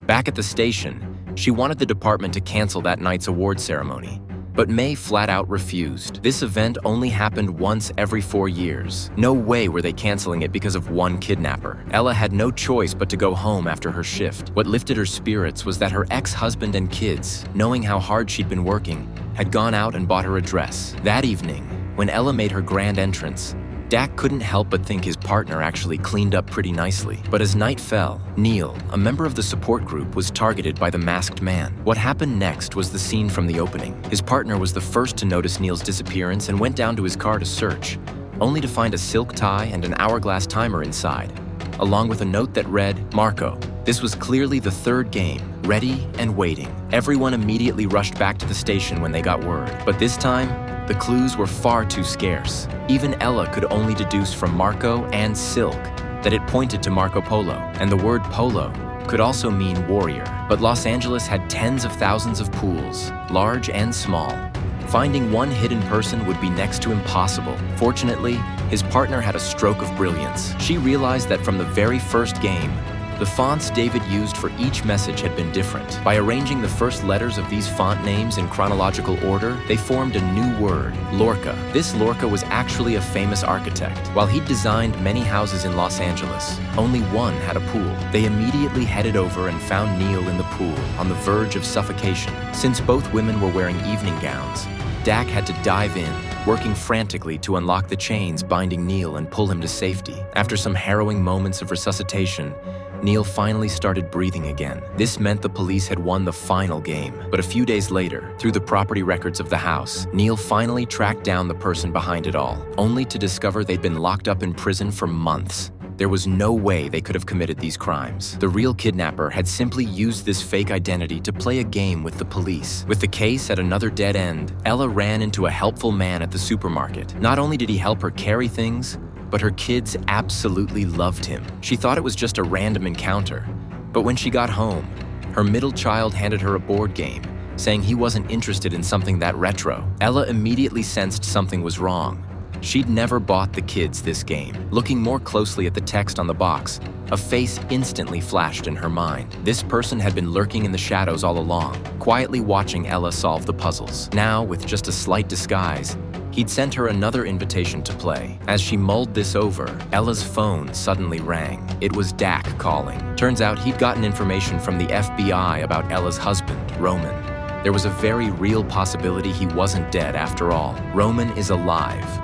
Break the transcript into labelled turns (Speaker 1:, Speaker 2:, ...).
Speaker 1: Back at the station, she wanted the department to cancel that night's award ceremony, but May flat out refused. This event only happened once every 4 years. No way were they canceling it because of one kidnapper. Ella had no choice but to go home after her shift. What lifted her spirits was that her ex-husband and kids, knowing how hard she'd been working, had gone out and bought her a dress. That evening, when Ella made her grand entrance, Dak couldn't help but think his partner actually cleaned up pretty nicely. But as night fell, Neil, a member of the support group, was targeted by the masked man. What happened next was the scene from the opening. His partner was the first to notice Neil's disappearance and went down to his car to search, only to find a silk tie and an hourglass timer inside, along with a note that read, "Marco." This was clearly the third game, ready and waiting. Everyone immediately rushed back to the station when they got word. But this time, the clues were far too scarce. Even Ella could only deduce from Marco and Silk that it pointed to Marco Polo, and the word polo could also mean warrior. But Los Angeles had tens of thousands of pools, large and small. Finding one hidden person would be next to impossible. Fortunately, his partner had a stroke of brilliance. She realized that from the very first game, the fonts David used for each message had been different. By arranging the first letters of these font names in chronological order, they formed a new word, Lorca. This Lorca was actually a famous architect. While he'd designed many houses in Los Angeles, only one had a pool. They immediately headed over and found Neil in the pool, on the verge of suffocation. Since both women were wearing evening gowns, Dak had to dive in, working frantically to unlock the chains binding Neil and pull him to safety. After some harrowing moments of resuscitation, Neil finally started breathing again. This meant the police had won the final game. But a few days later, through the property records of the house, Neil finally tracked down the person behind it all, only to discover they'd been locked up in prison for months. There was no way they could have committed these crimes. The real kidnapper had simply used this fake identity to play a game with the police. With the case at another dead end, Ella ran into a helpful man at the supermarket. Not only did he help her carry things, but her kids absolutely loved him. She thought it was just a random encounter. But when she got home, her middle child handed her a board game, saying he wasn't interested in something that retro. Ella immediately sensed something was wrong. She'd never bought the kids this game. Looking more closely at the text on the box, a face instantly flashed in her mind. This person had been lurking in the shadows all along, quietly watching Ella solve the puzzles. Now, with just a slight disguise, he'd sent her another invitation to play. As she mulled this over, Ella's phone suddenly rang. It was Dak calling. Turns out he'd gotten information from the FBI about Ella's husband, Roman. There was a very real possibility he wasn't dead after all. Roman is alive.